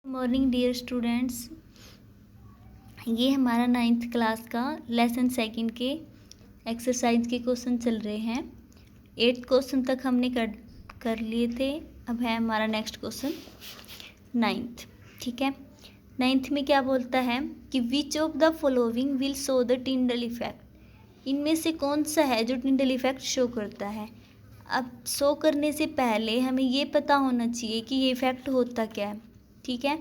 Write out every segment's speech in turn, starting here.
Morning dear students. ये हमारा 9th class का लेसन सेकंड के एक्सरसाइज के क्वेश्चन चल रहे हैं। 8th क्वेश्चन तक हमने कर लिए थे। अब है हमारा नेक्स्ट क्वेश्चन 9th। ठीक है, 9th में क्या बोलता है कि विच of the following will show the Tyndall effect. इनमें से कौन सा है जो टिंडल इफेक्ट शो करता है। अब शो करने से पहले हमें ये पता होना चाहिए कि ये इफेक्ट होता क्या है। ठीक है,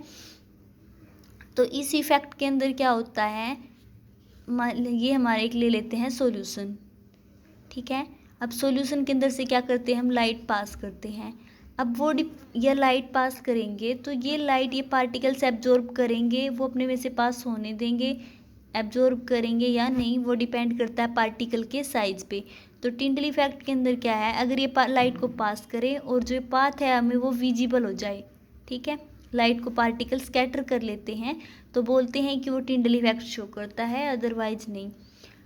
तो इस इफेक्ट के अंदर क्या होता है, ये हमारे एक ले लेते हैं सॉल्यूशन। ठीक है, अब सॉल्यूशन के अंदर से क्या करते हैं, हम लाइट पास करते हैं। अब वो ये लाइट पास करेंगे तो ये लाइट ये पार्टिकल्स एब्जॉर्ब करेंगे, वो अपने में से पास होने देंगे, एब्जॉर्ब करेंगे या नहीं वो डिपेंड करता है पार्टिकल के साइज पे। तो टिंडल इफेक्ट के अंदर क्या है, अगर ये लाइट को पास करे और जो पाथ है हमें वो विजिबल हो जाए, ठीक है, लाइट को पार्टिकल स्कैटर कर लेते हैं तो बोलते हैं कि वो टिंडल इफेक्ट शो करता है, अदरवाइज नहीं।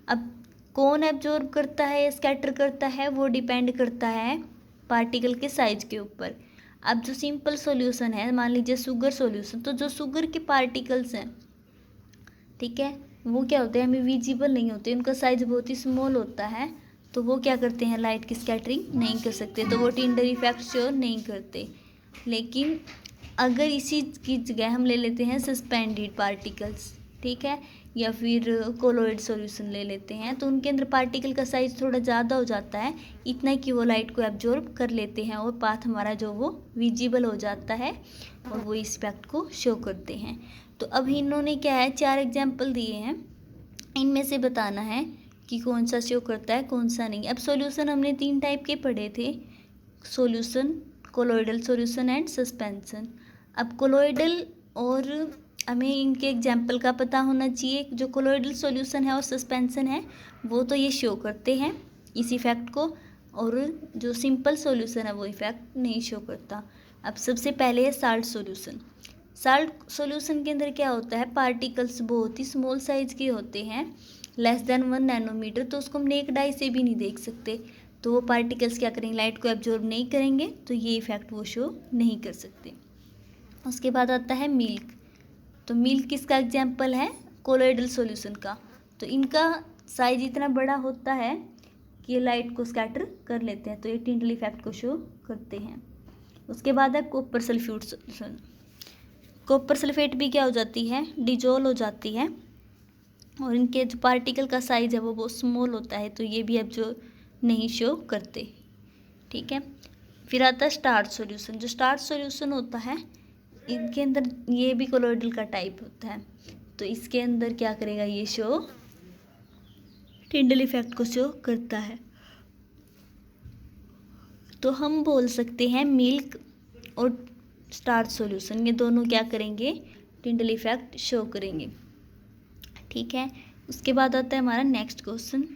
अब कौन एब्जॉर्ब करता है या स्कैटर करता है वो डिपेंड करता है पार्टिकल के साइज के ऊपर। अब जो सिंपल सॉल्यूशन है, मान लीजिए शुगर सॉल्यूशन, तो जो शुगर के पार्टिकल्स हैं, ठीक है, वो क्या होते हैं, हमें विजिबल नहीं होते, उनका साइज बहुत ही स्मॉल होता है, तो वो क्या करते हैं, लाइट की स्कैटरिंग नहीं कर सकते, तो वो टिंडल इफेक्ट शो नहीं करते। लेकिन अगर इसी की जगह हम ले लेते हैं सस्पेंडेड पार्टिकल्स, ठीक है, या फिर कोलोइड सॉल्यूशन ले लेते हैं, तो उनके अंदर पार्टिकल का साइज थोड़ा ज़्यादा हो जाता है, इतना कि वो लाइट को एब्जॉर्ब कर लेते हैं और पाथ हमारा जो वो विजिबल हो जाता है और वो इस इफेक्ट को शो करते हैं। तो अब इन्होंने क्या है, 4 एग्जाम्पल दिए हैं, इनमें से बताना है कि कौन सा शो करता है कौन सा नहीं। अब सॉल्यूशन हमने 3 टाइप के पढ़े थे, solution, colloidal solution and suspension. अब कोलोइडल और हमें इनके एग्जाम्पल का पता होना चाहिए। जो कोलोइडल सॉल्यूशन है और सस्पेंशन है वो तो ये शो करते हैं इस इफेक्ट को, और जो सिंपल सॉल्यूशन है वो इफेक्ट नहीं शो करता। अब सबसे पहले है साल्ट सॉल्यूशन। साल्ट सॉल्यूशन के अंदर क्या होता है, पार्टिकल्स बहुत ही स्मॉल साइज के होते हैं, लेस देन 1 नैनोमीटर, तो उसको हम नेक्ड आई से भी नहीं देख सकते, तो वो पार्टिकल्स क्या करेंगे, लाइट को एब्जॉर्ब नहीं करेंगे, तो ये इफेक्ट वो शो नहीं कर सकते। उसके बाद आता है मिल्क। तो मिल्क किसका एग्जाम्पल है, कोलोइडल सॉल्यूशन का। तो इनका साइज इतना बड़ा होता है कि ये लाइट को स्कैटर कर लेते हैं, तो ये टिंडल इफेक्ट को शो करते हैं। उसके बाद है कॉपर सल्फ्यूट सॉल्यूशन। कॉपर सल्फेट भी क्या हो जाती है, डिजोल्व हो जाती है, और इनके जो पार्टिकल का साइज है वो बहुत स्मॉल होता है, तो ये भी अब जो नहीं शो करते। ठीक है, फिर आता है स्टार्च सॉल्यूशन। जो स्टार्च सॉल्यूशन होता है इनके अंदर ये भी कोलोइडल का टाइप होता है, तो इसके अंदर क्या करेगा, ये शो टिंडल इफेक्ट को शो करता है। तो हम बोल सकते हैं मिल्क और स्टार्च सॉल्यूशन ये दोनों क्या करेंगे, टिंडल इफेक्ट शो करेंगे। ठीक है, उसके बाद आता है हमारा next question,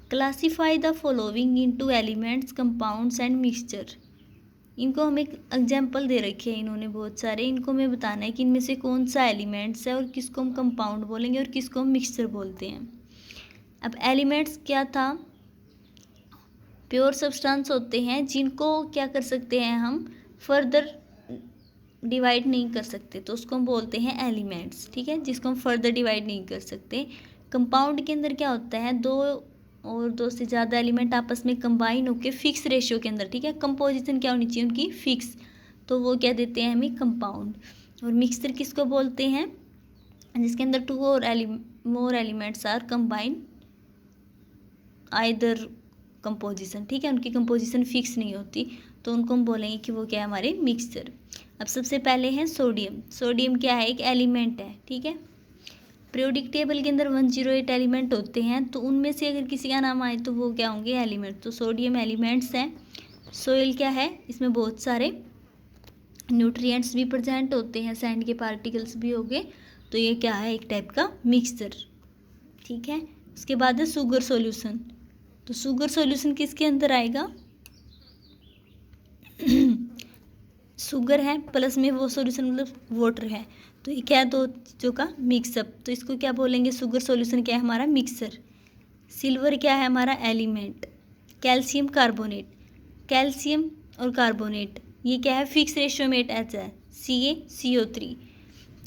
classify the following into elements, compounds and mixture. इनको हमें एग्जाम्पल दे रखे हैं इन्होंने बहुत सारे, इनको हमें बताना है कि इनमें से कौन सा एलिमेंट्स है और किसको हम कंपाउंड बोलेंगे और किसको हम मिक्सचर बोलते हैं। अब एलिमेंट्स क्या था, प्योर सब्सटेंस होते हैं जिनको क्या कर सकते हैं हम फर्दर डिवाइड नहीं कर सकते, तो उसको हम बोलते हैं एलिमेंट्स। ठीक है, जिसको हम फर्दर डिवाइड नहीं कर सकते। कंपाउंड के अंदर क्या होता है, दो और दो से ज़्यादा एलिमेंट आपस में कंबाइन होकर फिक्स रेशियो के अंदर, ठीक है, कंपोजिशन क्या होनी चाहिए उनकी, फिक्स, तो वो क्या देते हैं हमें, कंपाउंड। और मिक्सचर किसको बोलते हैं, जिसके अंदर 2 और more elements are combine either composition, ठीक है, उनकी कंपोजिशन फिक्स नहीं होती, तो उनको हम बोलेंगे कि वो क्या है, हमारे मिक्सचर। अब सबसे पहले है सोडियम। सोडियम क्या है, एक एलिमेंट है, ठीक है, पीरियोडिक टेबल के अंदर 108 एलिमेंट होते हैं, तो उनमें से अगर किसी का नाम आए तो वो क्या होंगे, एलिमेंट, तो सोडियम एलिमेंट्स हैं। सोइल क्या है, इसमें बहुत सारे न्यूट्रिएंट्स भी प्रेजेंट होते हैं, सैंड के पार्टिकल्स भी हो गए, तो ये क्या है, एक टाइप का मिक्सचर। ठीक है, उसके बाद है शुगर सॉल्यूशन। तो शुगर सॉल्यूशन किसके अंदर आएगा, शुगर है प्लस में वो सॉल्यूशन मतलब वाटर है, तो ये क्या है, 2 चीज़ों का मिक्सअप, तो इसको क्या बोलेंगे, शुगर सॉल्यूशन क्या है, हमारा मिक्सर। सिल्वर क्या है, हमारा एलिमेंट। कैल्शियम कार्बोनेट, कैल्शियम और कार्बोनेट ये क्या है, फिक्स रेशियो में अटैच है, CaCO3।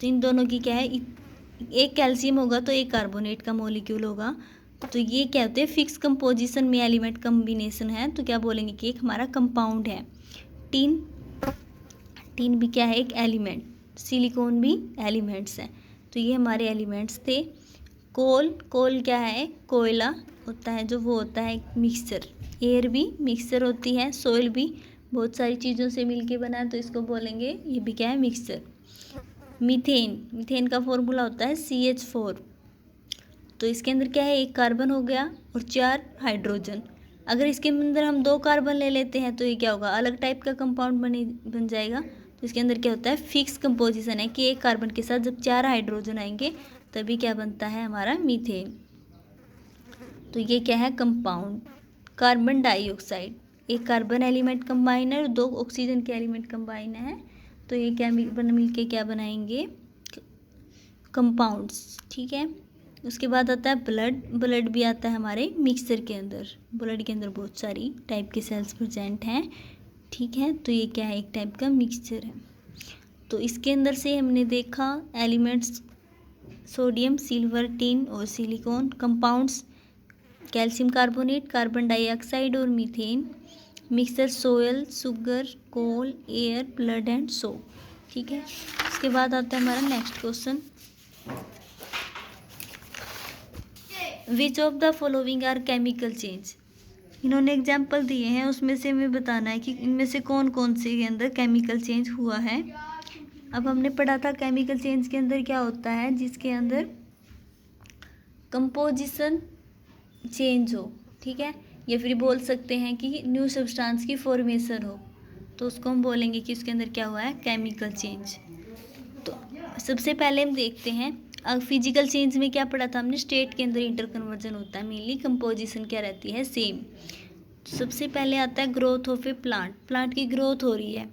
तो इन दोनों की क्या है, एक कैल्शियम होगा तो एक कार्बोनेट का मॉलिक्यूल होगा, तो ये क्या होते हैं फिक्स कंपोजिशन में एलिमेंट कम्बिनेशन है, तो क्या बोलेंगे कि एक हमारा कंपाउंड है। टीन, टीन भी क्या है, एक एलिमेंट, सिलिकॉन भी एलिमेंट्स हैं, तो ये हमारे एलिमेंट्स थे। कोल, कोल क्या है, कोयला होता है जो वो होता है मिक्सचर, एयर भी मिक्सचर होती है, सोइल भी बहुत सारी चीज़ों से मिलके बना है, तो इसको बोलेंगे ये भी क्या है, मिक्सचर। मीथेन, मीथेन का फॉर्मूला होता है CH4, तो इसके अंदर क्या है, एक कार्बन हो गया और 4 हाइड्रोजन। अगर इसके अंदर हम 2 कार्बन ले लेते हैं तो ये क्या होगा, अलग टाइप का कंपाउंड बन जाएगा। तो इसके अंदर क्या होता है, फिक्स कंपोजिशन है कि एक कार्बन के साथ जब 4 हाइड्रोजन आएंगे तभी क्या बनता है हमारा मीथेन, तो ये क्या है कंपाउंड। कार्बन डाइऑक्साइड, एक कार्बन एलिमेंट कंबाइन है और 2 ऑक्सीजन के एलिमेंट कंबाइन है, तो ये क्या मिलके क्या बनाएंगे, कंपाउंड्स, ठीक है। उसके बाद आता है ब्लड, ब्लड भी आता है हमारे मिक्सचर के अंदर, ब्लड के अंदर बहुत सारी टाइप के सेल्स प्रेजेंट हैं, ठीक है, तो ये क्या है, एक टाइप का मिक्सचर है। तो इसके अंदर से हमने देखा एलिमेंट्स सोडियम, सिल्वर, टिन और silicon, compounds calcium carbonate, carbon dioxide और methane, mixture soil, sugar, coal, air, blood and soap, ठीक है। उसके बाद आता है हमारा next question, which of the following are chemical change. इन्होंने एग्जाम्पल दिए हैं, उसमें से हमें बताना है कि इनमें से कौन कौन से के अंदर केमिकल चेंज हुआ है। अब हमने पढ़ा था केमिकल चेंज के अंदर क्या होता है, जिसके अंदर कंपोजिशन चेंज हो, ठीक है, या फिर बोल सकते हैं कि न्यू सब्सटेंस की फॉर्मेशन हो, तो उसको हम बोलेंगे कि उसके अंदर क्या हुआ है, केमिकल चेंज। तो सबसे पहले हम देखते हैं, फिजिकल चेंज में क्या पढ़ा था हमने, स्टेट के अंदर इंटर कन्वर्जन होता है मेनली, कंपोजिशन क्या रहती है, सेम। तो सबसे पहले आता है growth of A plant, plant की ग्रोथ हो रही है,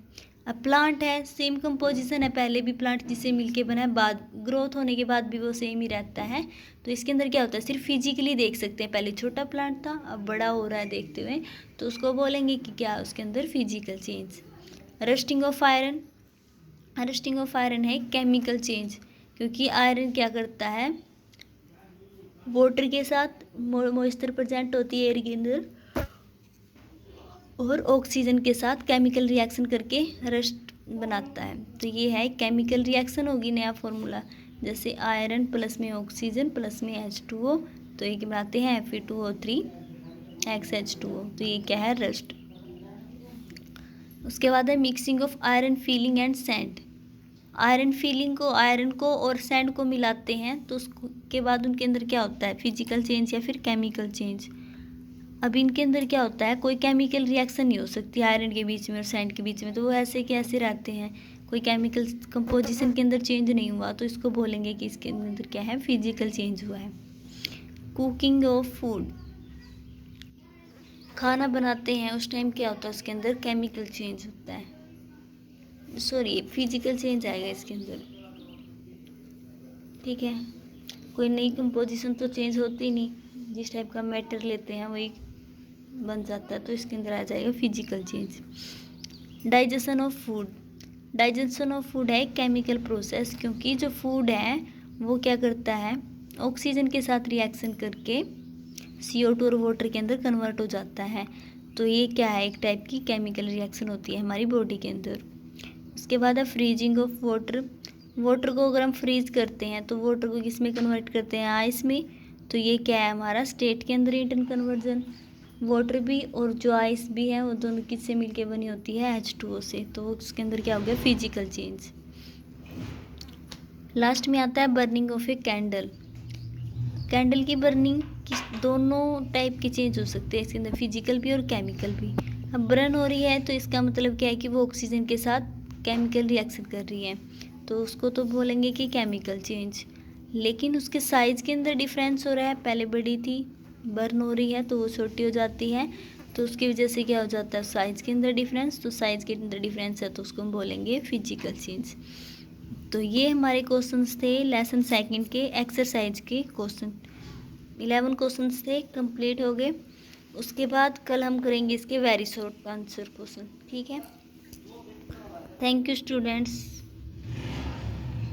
अब प्लांट है सेम कंपोजिशन है, पहले भी प्लांट जिससे मिलके बना है, बाद ग्रोथ होने के बाद भी वो सेम ही रहता है। तो इसके अंदर क्या होता है, सिर्फ फिजिकली देख सकते हैं, पहले छोटा प्लांट था अब बड़ा हो रहा है देखते हुए, तो उसको बोलेंगे कि क्या उसके अंदर physical change. Rusting of iron, rusting of iron है केमिकल चेंज, क्योंकि आयरन क्या करता है, वाटर के साथ मॉइस्चर प्रेजेंट होती है एयर के अंदर, और ऑक्सीजन के साथ केमिकल रिएक्शन करके रस्ट बनाता है, तो ये है केमिकल रिएक्शन होगी, नया फॉर्मूला, जैसे आयरन प्लस में ऑक्सीजन प्लस में H2O, तो ये बनाते हैं Fe2O3 XH2O, तो ये क्या है, रस्ट। उसके बाद है mixing of iron feeling and sand, iron feeling को, आयरन को और सैंड को मिलाते हैं, तो उसके बाद उनके अंदर क्या होता है, फिजिकल चेंज या फिर केमिकल चेंज। अब इनके अंदर क्या होता है, कोई केमिकल रिएक्शन नहीं हो सकती आयरन के बीच में और सैंड के बीच में, तो वो ऐसे के ऐसे रहते हैं, कोई केमिकल कंपोजिशन के अंदर चेंज नहीं हुआ, तो इसको बोलेंगे कि इसके अंदर क्या है, फिजिकल चेंज हुआ है। कुकिंग ऑफ फूड, खाना बनाते हैं उस टाइम क्या होता है, उसके अंदर केमिकल चेंज होता है, सॉरी फिजिकल चेंज आएगा इसके अंदर, ठीक है, कोई नई कंपोजिशन तो चेंज होती नहीं, जिस टाइप का मैटर लेते हैं वही बन जाता है, तो इसके अंदर आ जाएगा physical change. Digestion of food, digestion of food है केमिकल प्रोसेस, क्योंकि जो फूड है वो क्या करता है, ऑक्सीजन के साथ रिएक्शन करके CO2 और वाटर के अंदर कन्वर्ट हो जाता है, तो ये क्या है, एक टाइप की केमिकल रिएक्शन होती है हमारी बॉडी के अंदर। उसके बाद है फ्रीजिंग ऑफ वाटर, वाटर को अगर हम फ्रीज करते हैं तो वाटर को किस में कन्वर्ट करते हैं, आइस में, तो ये क्या है हमारा स्टेट के अंदर इंटर कन्वर्जन। वाटर भी और जो आइस भी है वो दोनों किससे मिलके बनी होती है, H2O से, तो उसके अंदर क्या हो गया, फिजिकल चेंज। लास्ट में आता है burning of a candle, candle की बर्निंग दोनों टाइप के चेंज हो सकते हैं इसके अंदर, फिजिकल भी और केमिकल भी। अब बर्न हो रही है तो इसका मतलब क्या है कि वो ऑक्सीजन के साथ केमिकल रिएक्शन कर रही है, तो उसको तो बोलेंगे कि केमिकल चेंज। लेकिन उसके साइज़ के अंदर डिफरेंस हो रहा है, पहले बड़ी थी बर्न हो रही है तो वो छोटी हो जाती है, तो उसकी वजह से क्या हो जाता है, साइज़ के अंदर डिफरेंस, तो साइज़ के अंदर डिफरेंस है तो उसको हम बोलेंगे फिजिकल चेंज। तो ये हमारे क्वेश्चंस थे लेसन सेकंड के एक्सरसाइज के क्वेश्चन, 11 क्वेश्चंस थे, कंप्लीट हो गए। उसके बाद कल हम करेंगे इसके वेरी शॉर्ट आंसर क्वेश्चन, ठीक है। Thank you students.